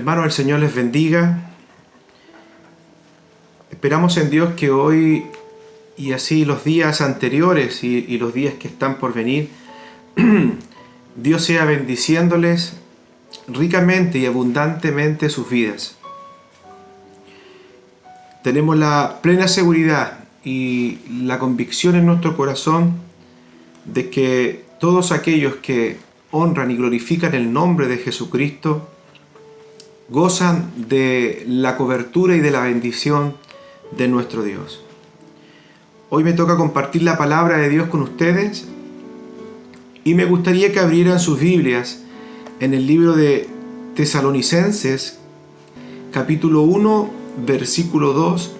Hermanos, el Señor les bendiga. Esperamos en Dios que hoy y así los días anteriores y los días que están por venir, Dios sea bendiciéndoles ricamente y abundantemente sus vidas. Tenemos la plena seguridad y la convicción en nuestro corazón de que todos aquellos que honran y glorifican el nombre de Jesucristo gozan de la cobertura y de la bendición de nuestro Dios. Hoy me toca compartir la palabra de Dios con ustedes y me gustaría que abrieran sus Biblias en el libro de Tesalonicenses, capítulo 1, versículo 2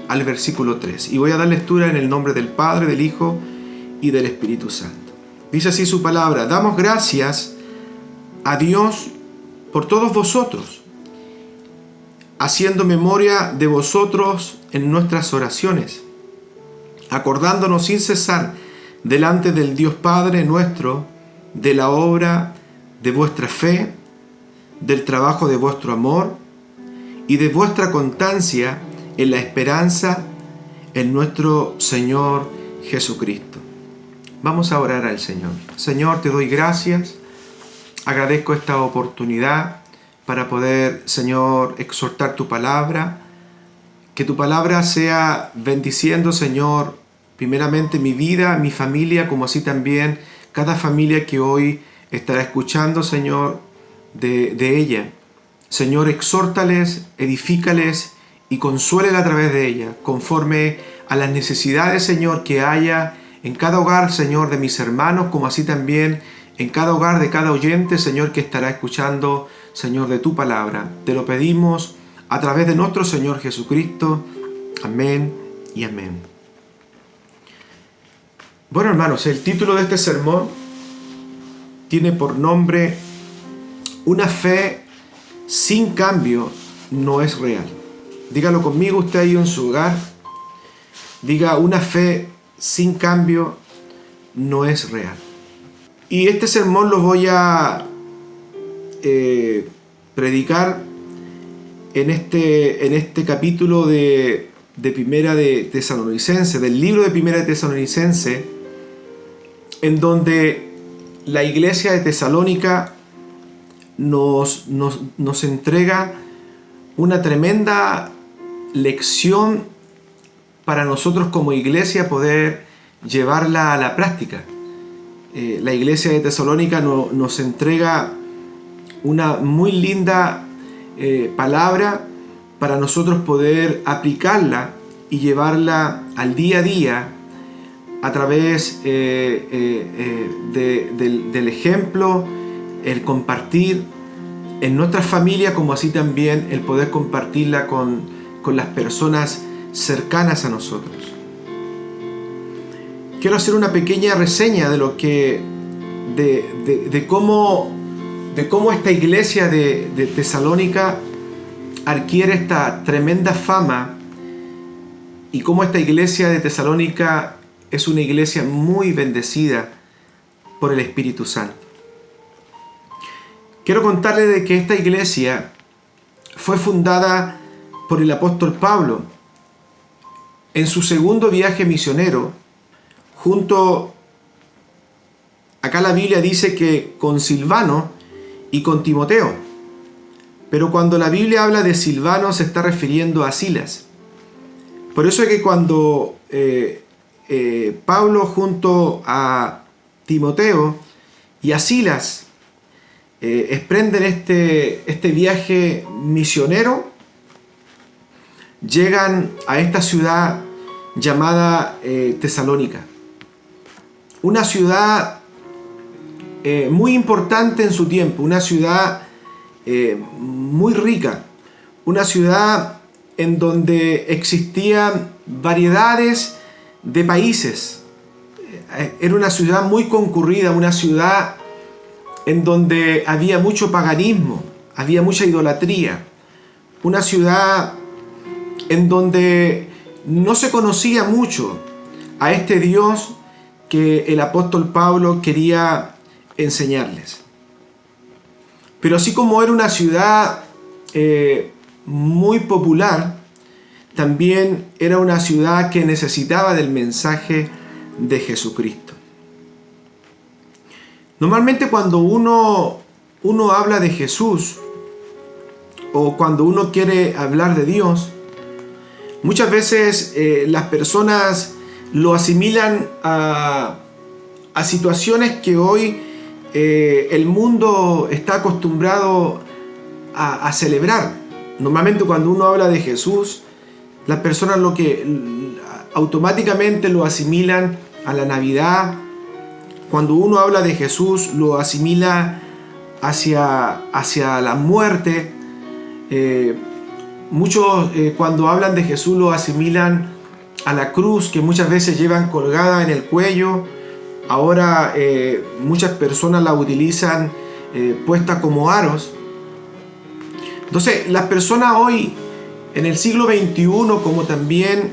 al versículo 3. Y voy a dar lectura en el nombre del Padre, del Hijo y del Espíritu Santo. Dice así su palabra: damos gracias a Dios por todos vosotros, haciendo memoria de vosotros en nuestras oraciones, acordándonos sin cesar delante del Dios Padre nuestro de la obra de vuestra fe, del trabajo de vuestro amor y de vuestra constancia en la esperanza en nuestro Señor Jesucristo. Vamos a orar al Señor. Señor, te doy gracias. Agradezco esta oportunidad para poder, Señor, exhortar tu palabra. Que tu palabra sea bendiciendo, Señor, primeramente mi vida, mi familia, como así también cada familia que hoy estará escuchando, Señor, de ella. Señor, exhórtales, edifícales y consuélala a través de ella, conforme a las necesidades, Señor, que haya en cada hogar, Señor, de mis hermanos, como así también en cada hogar de cada oyente, Señor, que estará escuchando, Señor, de tu palabra. Te lo pedimos a través de nuestro Señor Jesucristo. Amén y amén. Bueno, hermanos, el título de este sermón tiene por nombre: una fe sin cambio no es real. Dígalo conmigo usted ahí en su hogar. Diga: una fe sin cambio no es real. Y este sermón lo voy a predicar en este capítulo de Primera de Tesalonicense, del libro de Primera de Tesalonicense, en donde la iglesia de Tesalónica nos entrega una tremenda lección para nosotros como iglesia poder llevarla a la práctica. La iglesia de Tesalónica nos entrega una muy linda palabra para nosotros poder aplicarla y llevarla al día a día a través del ejemplo, el compartir en nuestras familias, como así también el poder compartirla con las personas cercanas a nosotros. Quiero hacer una pequeña reseña de lo que de cómo esta iglesia de Tesalónica adquiere esta tremenda fama y cómo esta iglesia de Tesalónica es una iglesia muy bendecida por el Espíritu Santo. Quiero contarles de que esta iglesia fue fundada por el apóstol Pablo en su segundo viaje misionero. Acá la Biblia dice que con Silvano y con Timoteo, pero cuando la Biblia habla de Silvano se está refiriendo a Silas. Por eso es que cuando Pablo junto a Timoteo y a Silas emprenden este viaje misionero, llegan a esta ciudad llamada Tesalónica. Una ciudad muy importante en su tiempo, una ciudad muy rica, una ciudad en donde existían variedades de países. Era una ciudad muy concurrida, una ciudad en donde había mucho paganismo, había mucha idolatría, una ciudad en donde no se conocía mucho a este Dios que el apóstol Pablo quería enseñarles. Pero así como era una ciudad muy popular, también era una ciudad que necesitaba del mensaje de Jesucristo. Normalmente cuando uno habla de Jesús o cuando uno quiere hablar de Dios, muchas veces las personas lo asimilan a situaciones que hoy el mundo está acostumbrado a celebrar. Normalmente cuando uno habla de Jesús, las personas automáticamente lo asimilan a la Navidad. Cuando uno habla de Jesús, lo asimila hacia la muerte. Muchos cuando hablan de Jesús lo asimilan a la cruz que muchas veces llevan colgada en el cuello. Ahora muchas personas la utilizan puesta como aros. Entonces las personas hoy en el siglo XXI, como también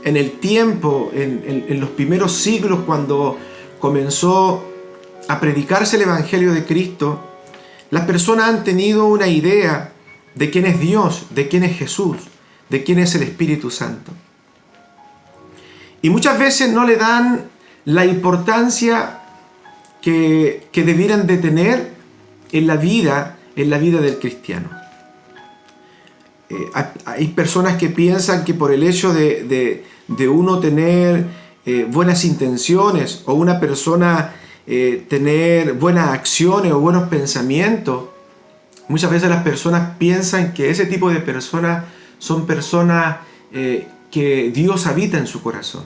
en el tiempo, en los primeros siglos cuando comenzó a predicarse el Evangelio de Cristo, las personas han tenido una idea de quién es Dios, de quién es Jesús, de quién es el Espíritu Santo. Y muchas veces no le dan la importancia que debieran de tener en la vida del cristiano. Hay personas que piensan que por el hecho de uno tener buenas intenciones o una persona tener buenas acciones o buenos pensamientos, muchas veces las personas piensan que ese tipo de personas son personas que Dios habita en su corazón.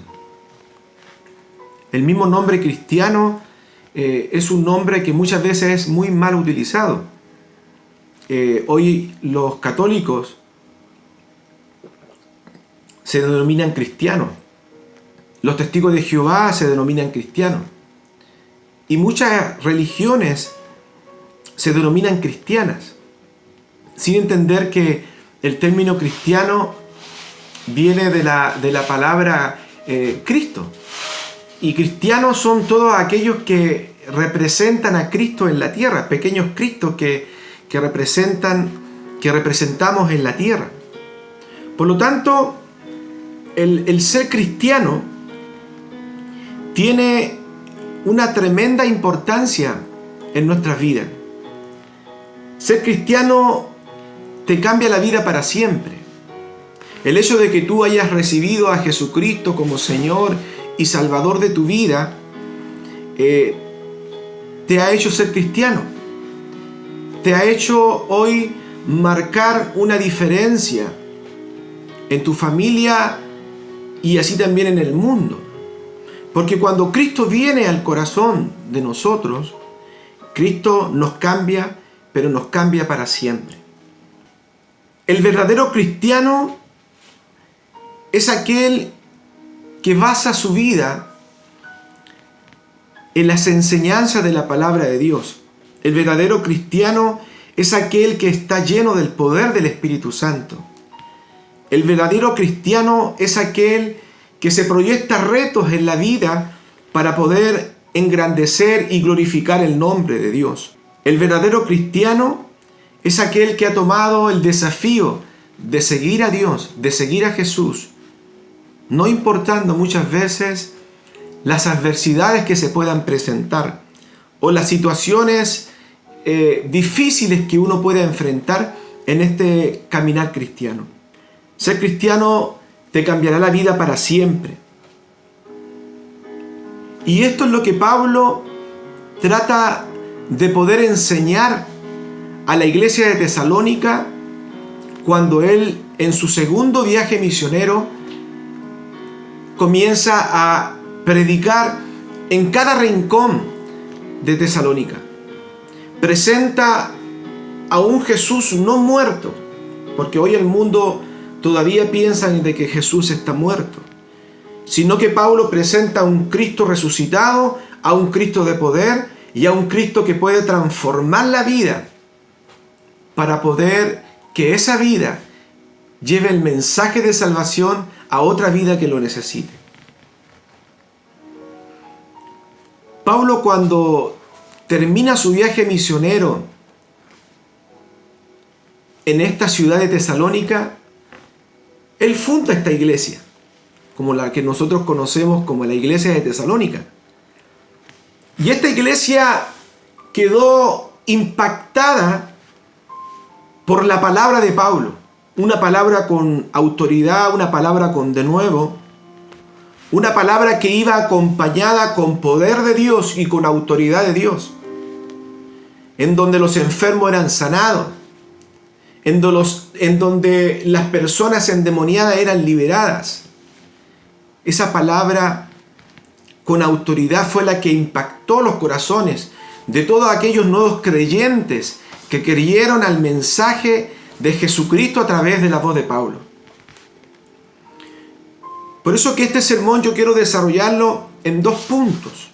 El mismo nombre cristiano es un nombre que muchas veces es muy mal utilizado. Hoy los católicos se denominan cristianos. Los testigos de Jehová se denominan cristianos. Y muchas religiones se denominan cristianas, sin entender que el término cristiano viene de la palabra Cristo. Y cristianos son todos aquellos que representan a Cristo en la tierra, pequeños Cristos que representamos en la tierra. Por lo tanto, el ser cristiano tiene una tremenda importancia en nuestras vidas. Ser cristiano te cambia la vida para siempre. El hecho de que tú hayas recibido a Jesucristo como Señor y Salvador de tu vida te ha hecho ser cristiano. Te ha hecho hoy marcar una diferencia en tu familia y así también en el mundo. Porque cuando Cristo viene al corazón de nosotros, Cristo nos cambia, pero nos cambia para siempre. El verdadero cristiano es aquel que basa su vida en las enseñanzas de la palabra de Dios. El verdadero cristiano es aquel que está lleno del poder del Espíritu Santo. El verdadero cristiano es aquel que se proyecta retos en la vida para poder engrandecer y glorificar el nombre de Dios. El verdadero cristiano es aquel que ha tomado el desafío de seguir a Dios, de seguir a Jesús, no importando muchas veces las adversidades que se puedan presentar o las situaciones difíciles que uno pueda enfrentar en este caminar cristiano. Ser cristiano te cambiará la vida para siempre. Y esto es lo que Pablo trata de poder enseñar a la iglesia de Tesalónica cuando él, en su segundo viaje misionero, comienza a predicar en cada rincón de Tesalónica. Presenta a un Jesús no muerto, porque hoy el mundo todavía piensa de que Jesús está muerto, sino que Pablo presenta a un Cristo resucitado, a un Cristo de poder y a un Cristo que puede transformar la vida para poder que esa vida lleve el mensaje de salvación a otra vida que lo necesite. Pablo, cuando termina su viaje misionero en esta ciudad de Tesalónica, él funda esta iglesia, como la que nosotros conocemos como la iglesia de Tesalónica. Y esta iglesia quedó impactada por la palabra de Pablo, una palabra con autoridad, una palabra con denuedo, una palabra que iba acompañada con poder de Dios y con autoridad de Dios, en donde los enfermos eran sanados, en donde las personas endemoniadas eran liberadas. Esa palabra con autoridad fue la que impactó los corazones de todos aquellos nuevos creyentes que creyeron al mensaje de Jesucristo a través de la voz de Pablo. Por eso que este sermón yo quiero desarrollarlo en 2 puntos,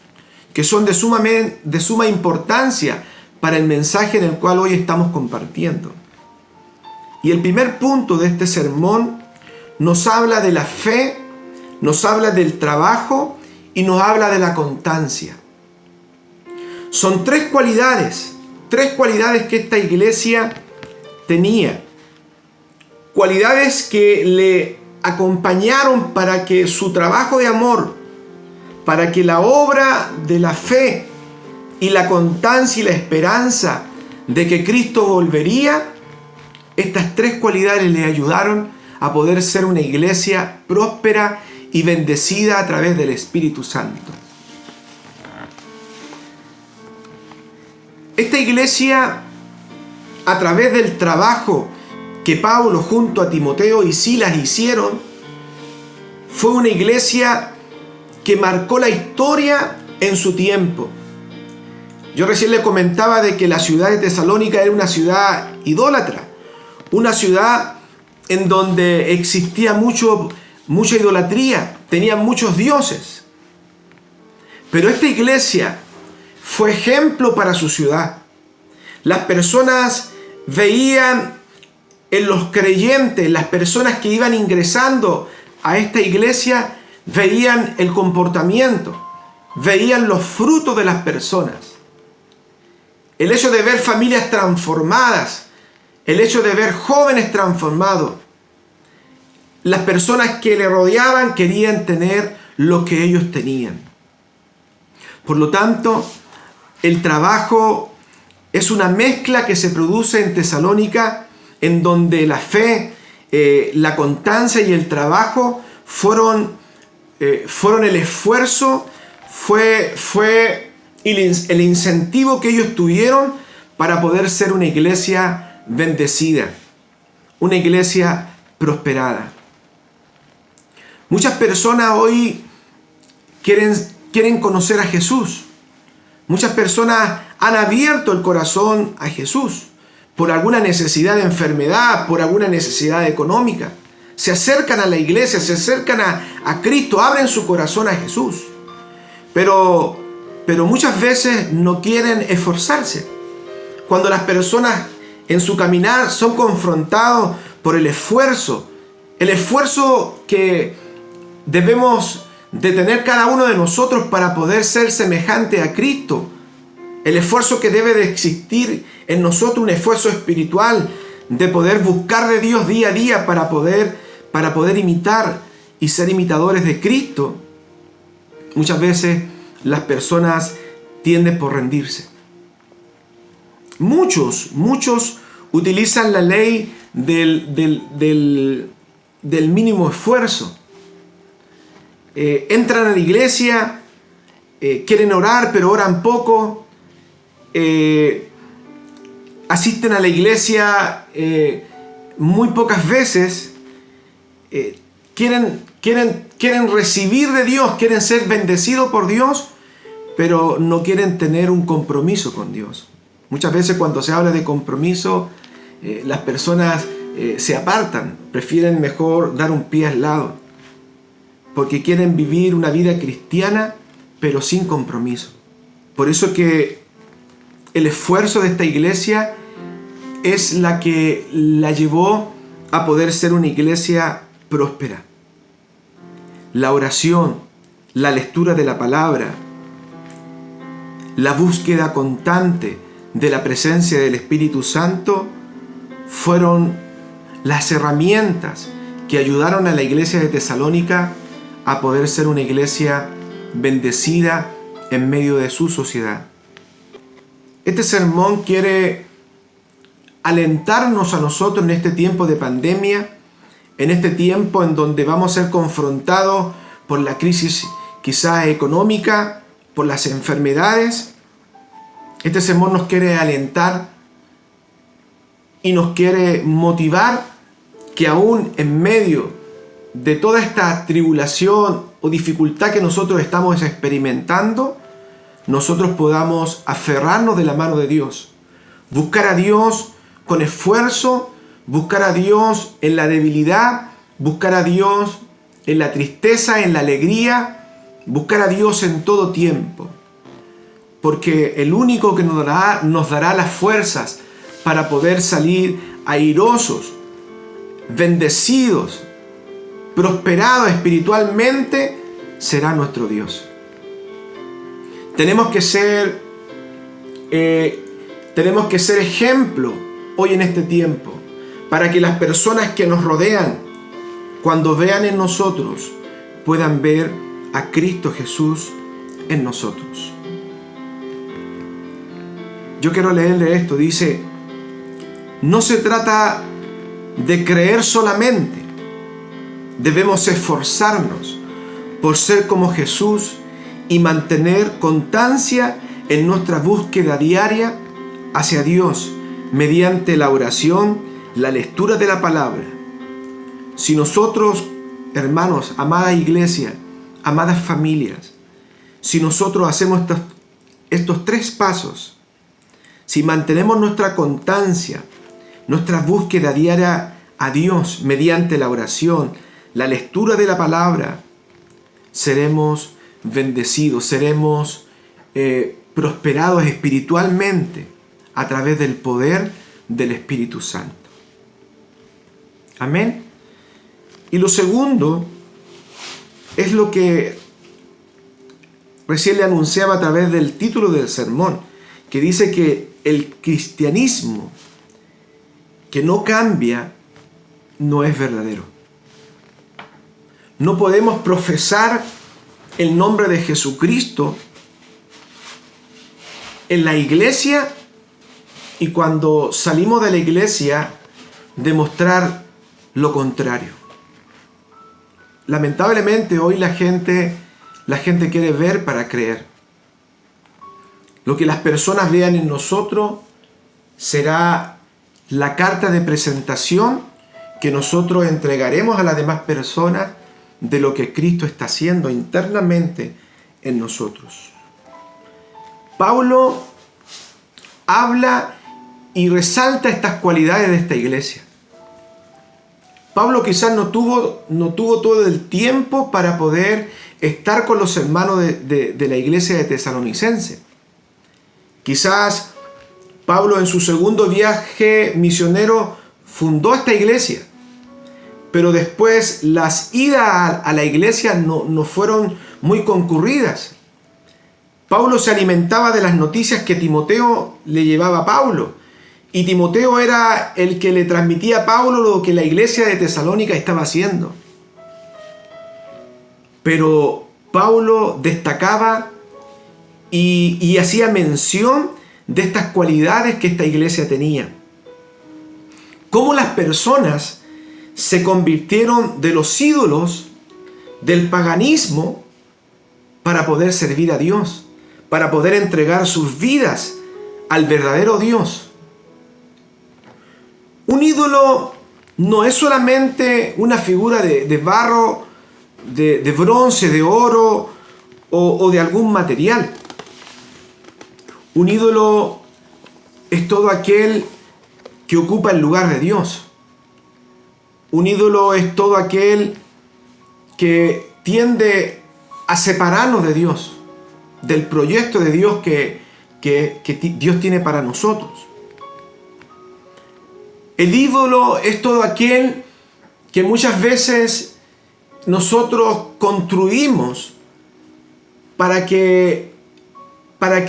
que son de suma importancia para el mensaje en el cual hoy estamos compartiendo. Y el primer punto de este sermón nos habla de la fe, nos habla del trabajo y nos habla de la constancia. Son 3 cualidades que esta iglesia tenía. Cualidades que le acompañaron para que su trabajo de amor, para que la obra de la fe y la constancia y la esperanza de que Cristo volvería, estas 3 cualidades le ayudaron a poder ser una iglesia próspera y bendecida a través del Espíritu Santo. Esta iglesia, a través del trabajo que Pablo junto a Timoteo y Silas hicieron, fue una iglesia que marcó la historia en su tiempo. Yo recién le comentaba de que la ciudad de Tesalónica era una ciudad idólatra, una ciudad en donde existía mucha idolatría, tenían muchos dioses. Pero esta iglesia fue ejemplo para su ciudad. Las personas veían en los creyentes, las personas que iban ingresando a esta iglesia, veían el comportamiento, veían los frutos de las personas. El hecho de ver familias transformadas, el hecho de ver jóvenes transformados, las personas que le rodeaban querían tener lo que ellos tenían. Por lo tanto, el trabajo es una mezcla que se produce en Tesalónica, en donde la fe, la constancia y el trabajo fueron el esfuerzo, fue el incentivo que ellos tuvieron para poder ser una iglesia bendecida, una iglesia prosperada. Muchas personas hoy quieren conocer a Jesús. Muchas personas han abierto el corazón a Jesús por alguna necesidad de enfermedad, por alguna necesidad económica. Se acercan a la iglesia, se acercan a Cristo, abren su corazón a Jesús. Pero muchas veces no quieren esforzarse. Cuando las personas en su caminar son confrontados por el esfuerzo que debemos de tener cada uno de nosotros para poder ser semejante a Cristo, el esfuerzo que debe de existir en nosotros, un esfuerzo espiritual de poder buscar de Dios día a día para poder imitar y ser imitadores de Cristo. Muchas veces las personas tienden por rendirse. Muchos utilizan la ley del mínimo esfuerzo. Entran a la iglesia, quieren orar, pero oran poco. Asisten a la iglesia muy pocas veces. Quieren recibir de Dios, quieren ser bendecidos por Dios, pero no quieren tener un compromiso con Dios. Muchas veces cuando se habla de compromiso, las personas se apartan, prefieren mejor dar un pie al lado, porque quieren vivir una vida cristiana, pero sin compromiso. Por eso que el esfuerzo de esta iglesia es la que la llevó a poder ser una iglesia próspera. La oración, la lectura de la palabra, la búsqueda constante de la presencia del Espíritu Santo fueron las herramientas que ayudaron a la iglesia de Tesalónica a poder ser una iglesia bendecida en medio de su sociedad. Este sermón quiere alentarnos a nosotros en este tiempo de pandemia, en este tiempo en donde vamos a ser confrontados por la crisis quizás económica, por las enfermedades. Este sermón nos quiere alentar y nos quiere motivar que aún en medio de toda esta tribulación o dificultad que nosotros estamos experimentando, nosotros podamos aferrarnos de la mano de Dios, buscar a Dios con esfuerzo, buscar a Dios en la debilidad, buscar a Dios en la tristeza, en la alegría, buscar a Dios en todo tiempo. Porque el único que nos dará las fuerzas para poder salir airosos, bendecidos, prosperados espiritualmente, será nuestro Dios. Tenemos que ser ejemplo hoy en este tiempo, para que las personas que nos rodean, cuando vean en nosotros, puedan ver a Cristo Jesús en nosotros. Yo quiero leerle esto, dice: no se trata de creer solamente, debemos esforzarnos por ser como Jesús y mantener constancia en nuestra búsqueda diaria hacia Dios mediante la oración, la lectura de la palabra. Si nosotros, hermanos, amada iglesia, amadas familias, si nosotros hacemos estos 3 pasos, si mantenemos nuestra constancia, nuestra búsqueda diaria a Dios mediante la oración, la lectura de la palabra, seremos bendecidos, seremos prosperados espiritualmente a través del poder del Espíritu Santo. Amén. Y lo segundo es lo que recién le anunciaba a través del título del sermón, que dice que el cristianismo que no cambia no es verdadero. No podemos profesar el nombre de Jesucristo en la iglesia y cuando salimos de la iglesia demostrar lo contrario. Lamentablemente hoy la gente quiere ver para creer. Lo que las personas vean en nosotros será la carta de presentación que nosotros entregaremos a las demás personas de lo que Cristo está haciendo internamente en nosotros. Pablo habla y resalta estas cualidades de esta iglesia. Pablo quizás no tuvo todo el tiempo para poder estar con los hermanos de la iglesia de Tesalonicense. Quizás Pablo en su segundo viaje misionero fundó esta iglesia, pero después las idas a la iglesia no fueron muy concurridas. Pablo se alimentaba de las noticias que Timoteo le llevaba a Pablo, y Timoteo era el que le transmitía a Pablo lo que la iglesia de Tesalónica estaba haciendo. Pero Pablo destacaba y hacía mención de estas cualidades que esta iglesia tenía. Cómo las personas se convirtieron de los ídolos, del paganismo, para poder servir a Dios, para poder entregar sus vidas al verdadero Dios. Un ídolo no es solamente una figura de barro, de bronce, de oro o de algún material. Un ídolo es todo aquel que ocupa el lugar de Dios. Un ídolo es todo aquel que tiende a separarnos de Dios, del proyecto de Dios que Dios tiene para nosotros. El ídolo es todo aquel que muchas veces nosotros construimos para que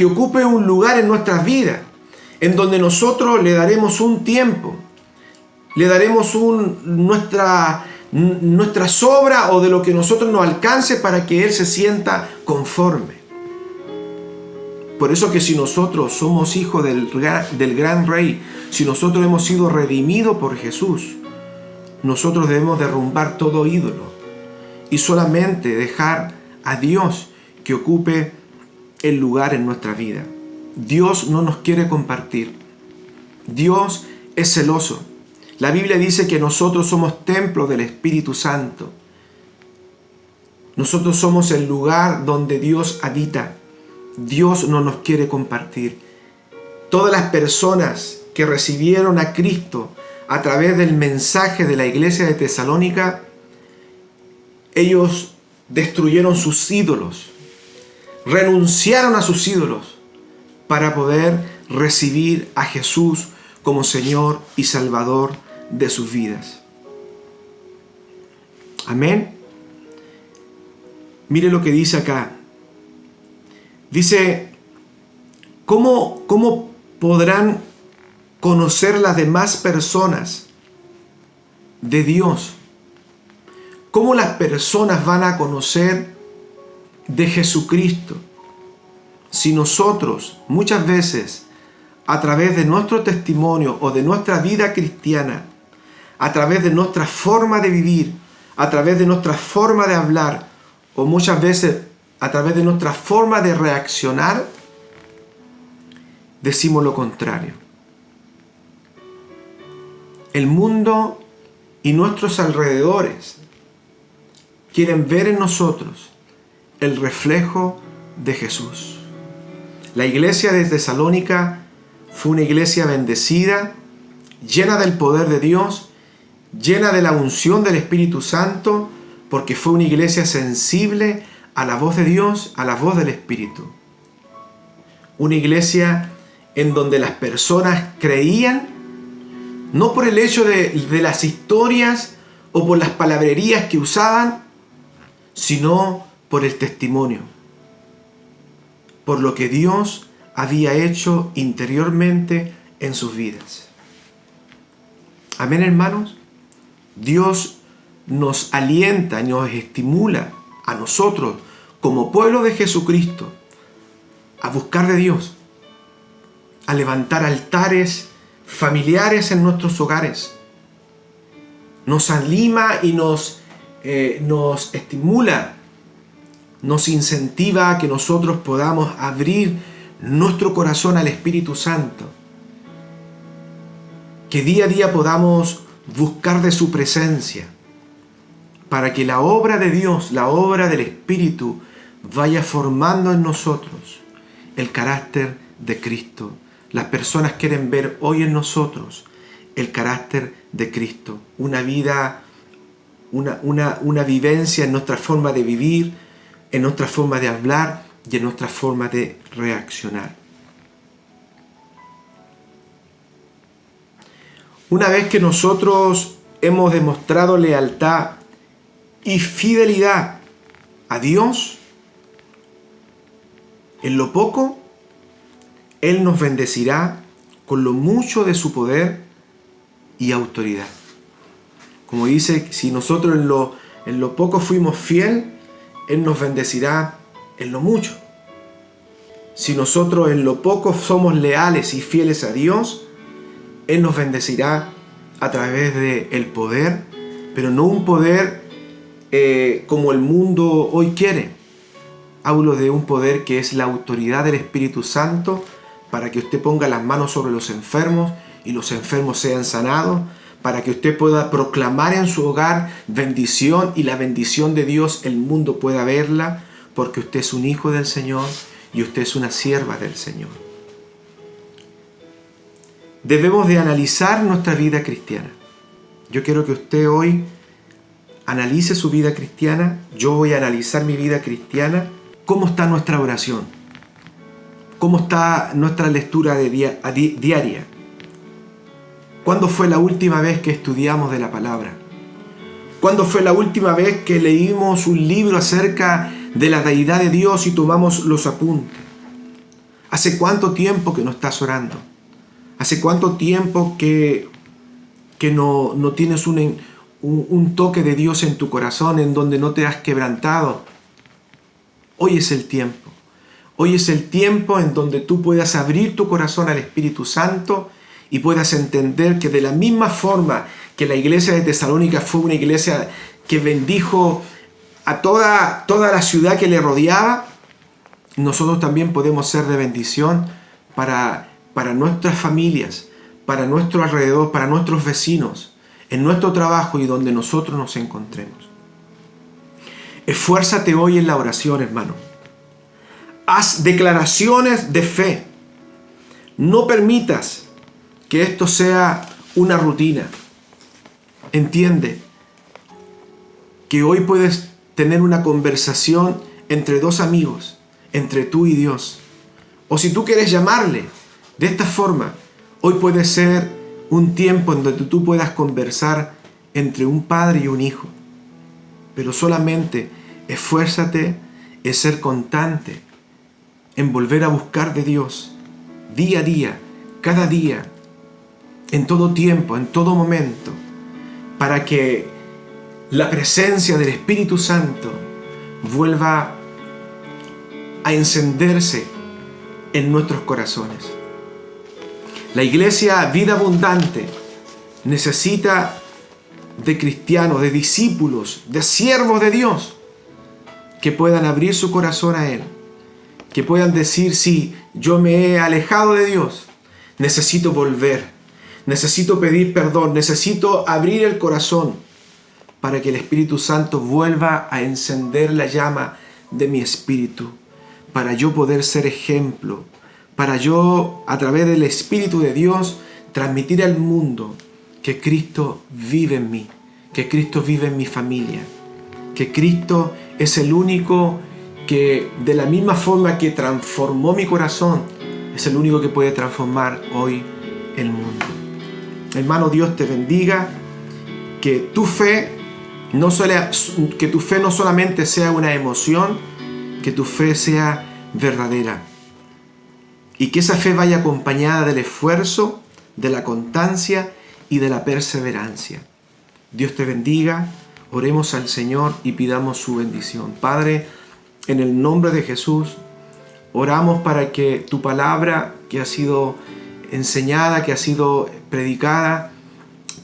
ocupe un lugar en nuestras vidas, en donde nosotros le daremos un tiempo, Le daremos nuestra sobra o de lo que nosotros nos alcance para que Él se sienta conforme. Por eso que si nosotros somos hijos del gran Rey, si nosotros hemos sido redimidos por Jesús, nosotros debemos derrumbar todo ídolo y solamente dejar a Dios que ocupe el lugar en nuestra vida. Dios no nos quiere compartir. Dios es celoso. La Biblia dice que nosotros somos templo del Espíritu Santo. Nosotros somos el lugar donde Dios habita. Dios no nos quiere compartir. Todas las personas que recibieron a Cristo a través del mensaje de la iglesia de Tesalónica, ellos destruyeron sus ídolos, renunciaron a sus ídolos para poder recibir a Jesús como Señor y Salvador de sus vidas. Amén. Mire lo que dice acá. Dice, ¿cómo podrán conocer las demás personas de Dios? ¿Cómo las personas van a conocer de Jesucristo si nosotros muchas veces a través de nuestro testimonio o de nuestra vida cristiana, a través de nuestra forma de vivir, a través de nuestra forma de hablar o muchas veces a través de nuestra forma de reaccionar, decimos lo contrario? El mundo y nuestros alrededores quieren ver en nosotros el reflejo de Jesús. La iglesia de Tesalónica fue una iglesia bendecida, llena del poder de Dios, llena de la unción del Espíritu Santo, porque fue una iglesia sensible a la voz de Dios, a la voz del Espíritu. Una iglesia en donde las personas creían, no por el hecho de las historias o por las palabrerías que usaban, sino por el testimonio, por lo que Dios había hecho interiormente en sus vidas. Amén, hermanos. Dios nos alienta, nos estimula a nosotros como pueblo de Jesucristo a buscar de Dios, a levantar altares familiares en nuestros hogares. Nos anima y nos estimula, nos incentiva a que nosotros podamos abrir nuestro corazón al Espíritu Santo, que día a día podamos buscar de su presencia, para que la obra de Dios, la obra del Espíritu, vaya formando en nosotros el carácter de Cristo. Las personas quieren ver hoy en nosotros el carácter de Cristo, una vida, una vivencia en nuestra forma de vivir, en nuestra forma de hablar y en nuestra forma de reaccionar. Una vez que nosotros hemos demostrado lealtad y fidelidad a Dios, en lo poco, Él nos bendecirá con lo mucho de su poder y autoridad. Como dice, si nosotros en lo poco fuimos fiel, Él nos bendecirá en lo mucho. Si nosotros en lo poco somos leales y fieles a Dios, Él nos bendecirá a través del poder, pero no un poder como el mundo hoy quiere. Hablo de un poder que es la autoridad del Espíritu Santo, para que usted ponga las manos sobre los enfermos y los enfermos sean sanados, para que usted pueda proclamar en su hogar bendición y la bendición de Dios el mundo pueda verla, porque usted es un hijo del Señor y usted es una sierva del Señor. Debemos de analizar nuestra vida cristiana. Yo quiero que usted hoy analice su vida cristiana. Yo voy a analizar mi vida cristiana. ¿Cómo está nuestra oración? ¿Cómo está nuestra lectura diaria? ¿Cuándo fue la última vez que estudiamos de la palabra? ¿Cuándo fue la última vez que leímos un libro acerca de la deidad de Dios y tomamos los apuntes? ¿Hace cuánto tiempo que no estás orando? ¿Hace cuánto tiempo que que no tienes un toque de Dios en tu corazón, en donde no te has quebrantado. Hoy es el tiempo. Hoy es el tiempo en donde tú puedas abrir tu corazón al Espíritu Santo y puedas entender que de la misma forma que la iglesia de Tesalónica fue una iglesia que bendijo a toda la ciudad que le rodeaba, nosotros también podemos ser de bendición para nuestras familias, para nuestro alrededor, para nuestros vecinos, en nuestro trabajo y donde nosotros nos encontremos. Esfuérzate hoy en la oración, hermano. Haz declaraciones de fe. No permitas que esto sea una rutina. Entiende que hoy puedes tener una conversación entre dos amigos, entre tú y Dios. O si tú quieres llamarle de esta forma, hoy puede ser un tiempo en donde tú puedas conversar entre un padre y un hijo. Pero solamente esfuérzate en ser constante, en volver a buscar de Dios, día a día, cada día, en todo tiempo, en todo momento, para que la presencia del Espíritu Santo vuelva a encenderse en nuestros corazones. La iglesia Vida Abundante necesita de cristianos, de discípulos, de siervos de Dios que puedan abrir su corazón a Él, que puedan decir: sí, yo me he alejado de Dios, necesito volver, necesito pedir perdón, necesito abrir el corazón para que el Espíritu Santo vuelva a encender la llama de mi espíritu, para yo poder ser ejemplo, para yo, a través del Espíritu de Dios, transmitir al mundo que Cristo vive en mí, que Cristo vive en mi familia, que Cristo es el único que, de la misma forma que transformó mi corazón, es el único que puede transformar hoy el mundo. Hermano, Dios te bendiga, que tu fe no solamente sea una emoción, que tu fe sea verdadera. Y que esa fe vaya acompañada del esfuerzo, de la constancia y de la perseverancia. Dios te bendiga. Oremos al Señor y pidamos su bendición. Padre, en el nombre de Jesús, oramos para que tu palabra que ha sido enseñada, que ha sido predicada,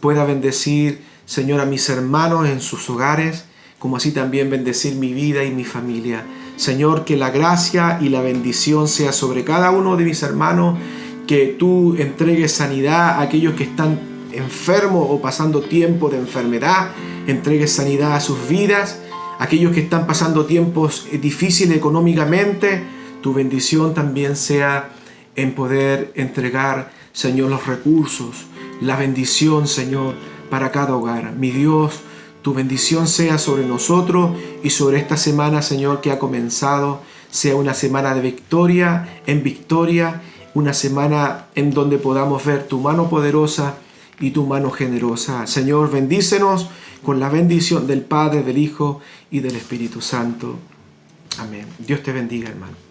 pueda bendecir, Señor, a mis hermanos en sus hogares, como así también bendecir mi vida y mi familia. Señor, que la gracia y la bendición sea sobre cada uno de mis hermanos, que tú entregues sanidad a aquellos que están enfermos o pasando tiempo de enfermedad, entregues sanidad a sus vidas, aquellos que están pasando tiempos difíciles económicamente, tu bendición también sea en poder entregar, Señor, los recursos, la bendición, Señor, para cada hogar. Mi Dios, tu bendición sea sobre nosotros y sobre esta semana, Señor, que ha comenzado, sea una semana de victoria en victoria, una semana en donde podamos ver tu mano poderosa y tu mano generosa. Señor, bendícenos con la bendición del Padre, del Hijo y del Espíritu Santo. Amén. Dios te bendiga, hermano.